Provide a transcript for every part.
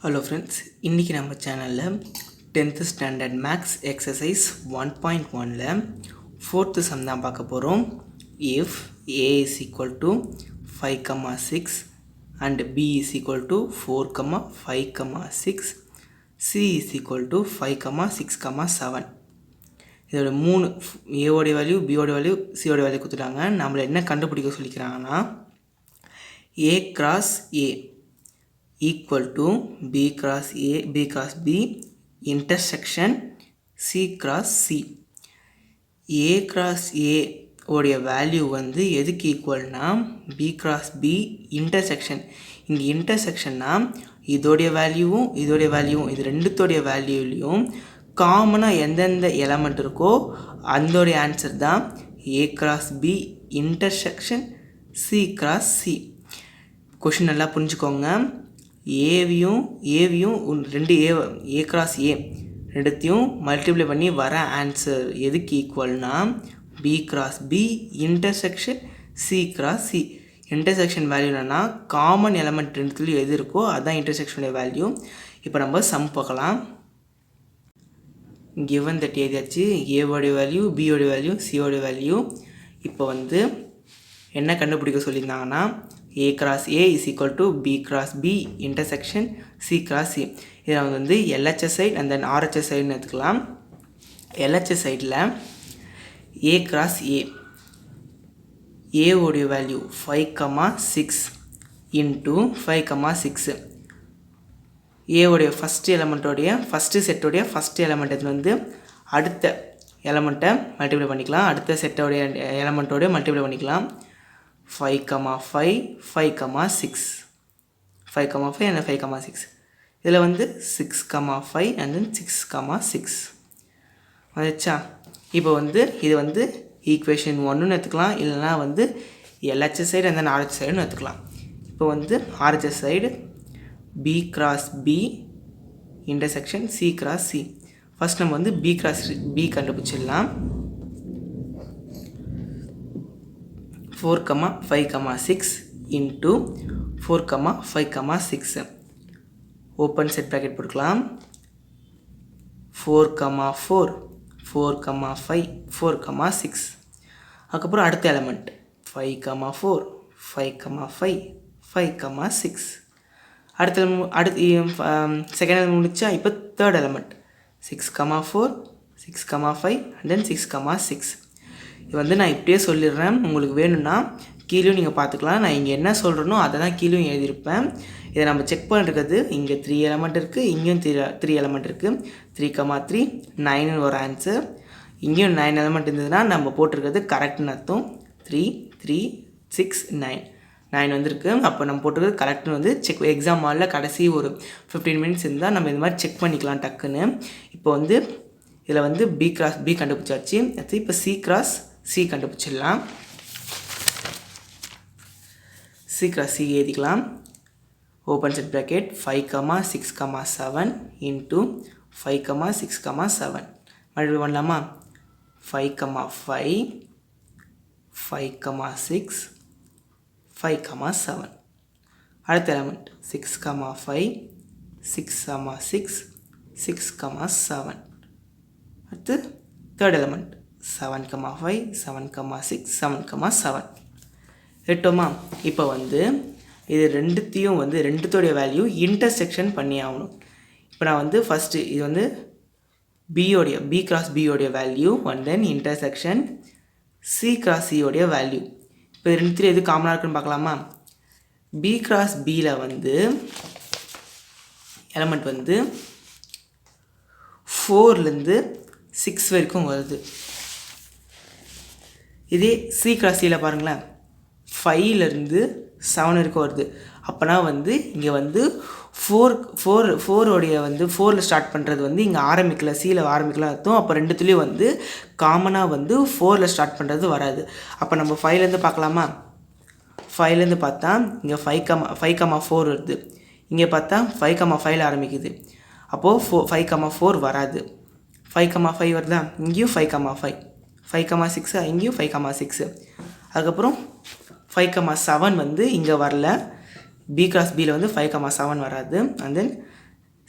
Hello friends, இன்றைக்கி நம்ம சேனலில் 10th ஸ்டாண்டர்ட் மேக்ஸ் எக்ஸசைஸ் 1.1ல் 4th சம் தான் பார்க்க போகிறோம். If a is equal to 5, 6 and b is equal to 4, 5, 6, c is equal to 5, 6, 7. இதோட 3 ஏவோடைய வேல்யூ, பியோட வேல்யூ, சியோட வேல்யூ கொடுத்துட்டாங்க. நம்மளை என்ன கண்டுபிடிக்க சொல்லிக்கிறாங்கன்னா a cross a equal to b cross a, b cross b intersection c cross c. a cross a உடைய value வந்து எதுக்கு ஈக்குவல்னா b cross b இன்டர்செக்ஷன். இங்கே இன்டர்செக்ஷன்னா இதோடைய வேல்யூவும் இது ரெண்டுத்தோடைய வேல்யூலையும் காமனாக எந்தெந்த எலமெண்ட் இருக்கோ அதோடைய ஆன்சர் தான் a cross b intersection c cross c. Question நல்லா புரிஞ்சுக்கோங்க. ஏவியும் ரெண்டு ஏ கிராஸ் ஏ ரெண்டுத்தையும் மல்டிப்ளை பண்ணி வர ஆன்சர் எதுக்கு ஈக்குவல்னா B cross B intersection C cross C. Intersection value என்னன்னா காமன் எலமெண்ட் ரெண்டுத்துலையும் எது இருக்கோ அதுதான் இன்டர்செக்ஷனுடைய வேல்யூ. இப்போ நம்ம சம் பார்க்கலாம். கிவன் தட் ஏதாச்சு ஏவோடைய வேல்யூ, பியோடைய வேல்யூ, சியோடைய வேல்யூ. இப்போ வந்து என்ன கண்டுபிடிக்க சொல்லியிருந்தாங்கன்னா a cross a is equal to b cross b intersection c cross c. இதில் வந்து LHS side and then RHS side எடுத்துக்கலாம். LHS sideல a cross a உடைய வேல்யூ 5, 6 into 5, 6. a உடைய ஃபஸ்ட் எலமெண்ட்டோடைய ஃபஸ்ட்டு செட்டோடைய ஃபஸ்ட் எலமெண்ட் எடுத்து வந்து அடுத்த எலமெண்ட்டை மல்டிப்ளை பண்ணிக்கலாம். அடுத்த செட்டோடைய எலமெண்ட்டோடைய மல்டிப்ளை பண்ணிக்கலாம். 5, 5, 5, 6, 5, 5 and 5, 6. இதில் வந்து 6, 5 and then 6, 6 வந்துச்சா. இப்போ வந்து இது வந்து ஈக்குவேஷன் 1ன்னு எடுத்துக்கலாம், இல்லைனா வந்து LHS side and then RHS சைடுன்னு எடுத்துக்கலாம். இப்போ வந்து RHS side B cross B intersection C cross C. First நம்ம வந்து B cross B கண்டுபிடிச்சிடலாம். 4, 5, 6 into 4, 5, 6. ஓப்பன் செட் ப்ராக்கெட் போட்டுக்கலாம். 4, 4, 4, 5, 4, 6. அதுக்கப்புறம் அடுத்த எலமெண்ட் 5, 4, 5, 5, 5, 6. அடுத்து செகண்ட் எலமெண்ட் முடிச்சா இப்போ தேர்ட் எலமெண்ட் 6, 4, 6, 5 and then 6, 6. இது வந்து நான் இப்படியே சொல்லிடுறேன். உங்களுக்கு வேணும்னா கீழேயும் நீங்கள் பார்த்துக்கலாம். நான் இங்கே என்ன சொல்கிறேனோ அதை தான் கீழேயும் எழுதியிருப்பேன். இதை நம்ம செக் பண்ணிருக்கிறது இங்கே 3 எலமெண்ட் இருக்குது, இங்கேயும் 3 எலமெண்ட் இருக்குது. 3, 3 9ன்னு ஒரு ஆன்சர். இங்கேயும் 9 எலமெண்ட் இருந்ததுன்னா நம்ம போட்டிருக்கிறது கரெக்ட்னு அர்த்தம். 3, 3, 6, 9 வந்திருக்கு. அப்போ நம்ம போட்டிருக்கிறது கரெக்ட்னு வந்து செக் எக்ஸாம் ஹாலில் கடைசி ஒரு 15 மினிட்ஸ் இருந்தால் நம்ம இது மாதிரி செக் பண்ணிக்கலாம் டக்குன்னு. இப்போ வந்து இதில் வந்து பி கிராஸ் பி கண்டுபிடிச்சாச்சு. இப்போ சி கிராஸ் சி கண்டுபிடிச்சிடலாம். சி கிராஸ் சி எழுதிக்கலாம். Open set bracket 5, 6, 7 into 5, 6, 7 multiply பண்ணலாமா. 5, 5, 5, 6, 5, 7. அடுத்த எலமெண்ட் 6, 5, 6, 6, 6, 7. அடுத்து தேர்ட் எலமெண்ட் 7, 5, 7, 6, 7, 7. எட்டோமா. இப்போ வந்து இது ரெண்டுத்தோடைய வேல்யூ இன்டர்செக்ஷன் பண்ணி ஆகணும். இப்போ நான் வந்து ஃபஸ்ட்டு இது வந்து பி கிராஸ் பியோடைய value and then intersection C cross சியோடைய வேல்யூ. இப்போ இது ரெண்டுத்திலும் எது காமனாக இருக்குன்னு பார்க்கலாமா. பி கிராஸ் பியில் வந்து எலமெண்ட் வந்து 4லேருந்து 6 வரைக்கும் வருது. இதே சி கிராஸ் சியில் பாருங்களேன் 5லேருந்து 7 வரைக்கும் வருது. அப்போனா வந்து இங்கே வந்து 4 வந்து 4ல் ஸ்டார்ட் பண்ணுறது வந்து இங்கே ஆரம்பிக்கல, சியில் ஆரம்பிக்கலாம் அர்த்தம். அப்போ ரெண்டுத்துலேயும் வந்து காமனாக வந்து 4ல் ஸ்டார்ட் பண்ணுறது வராது. அப்போ நம்ம 5லேருந்து பார்க்கலாமா. 5லேருந்து பார்த்தா இங்கே 5, 4 வருது. இங்கே பார்த்தா 5, 5ல் ஆரம்பிக்குது. அப்போது 5, 4 வராது. 5, 5 வருதா, இங்கேயும் 5, 5, 5, 6 இங்கேயும் 5, 6. அதுக்கப்புறம் 5, 7 வந்து இங்கே வரல. B cross Bயில் வந்து 5, 7 வராது. அண்ட் தென்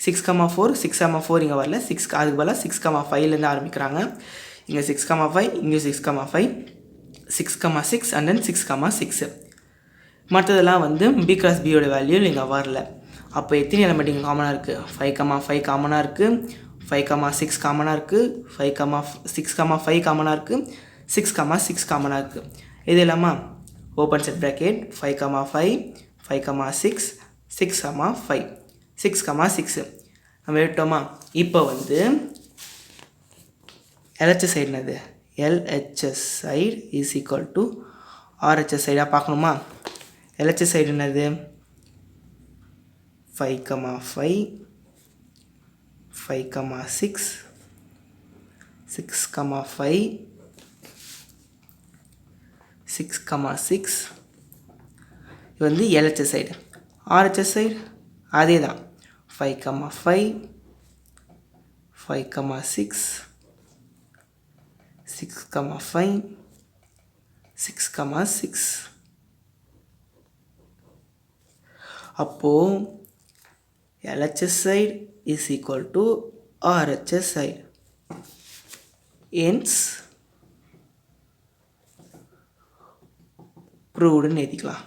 6,4 6,4 இங்கே வரல 6 அதுக்கு பதிலாக 6,5லேருந்து ஆரம்பிக்கிறாங்க. இங்கே 6,5 இங்கே 6,5 6,6 அண்ட் தென் 6,6. மற்றதெல்லாம் வந்து பி கிராஸ் பியோட வேல்யூ இங்கே வரல. அப்போ எத்தனை எலிமெண்ட் இங்கே காமனாக இருக்குது? 5,5 காமனாக இருக்குது, 5,6 காமனாக இருக்குது, 6,5 காமனாக இருக்குது, 6,6 காமனாக இருக்குது. இது இல்லாமல் ஓப்பன் செட் ப்ராக்கெட் 5,5 5,6 6,5 6,6 நம்ம எடுத்தோமா. இப்போ வந்து LHS சைடு என்னது? LHS side is equal to RHS சைடாக பார்க்கணுமா? LHS சைடு என்னது? 5,5 5,6 6,5 6,6 இது வந்து LHS சைடு. RHS சைடு அதே தான் 5,5 5,6 6,5 6,6. அப்போது LHS side is equal to RHS side. Hence proved எழுதிக்கலாம்.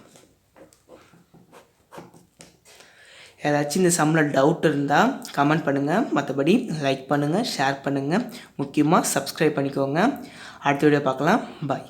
ஏதாச்சும் இந்த சம்மில் டவுட் இருந்தால் கமெண்ட் பண்ணுங்கள். மற்றபடி லைக் பண்ணுங்கள், ஷேர் பண்ணுங்கள், முக்கியமாக சப்ஸ்கிரைப் பண்ணிக்கோங்க. அடுத்த வீடியோ பார்க்கலாம். பாய்.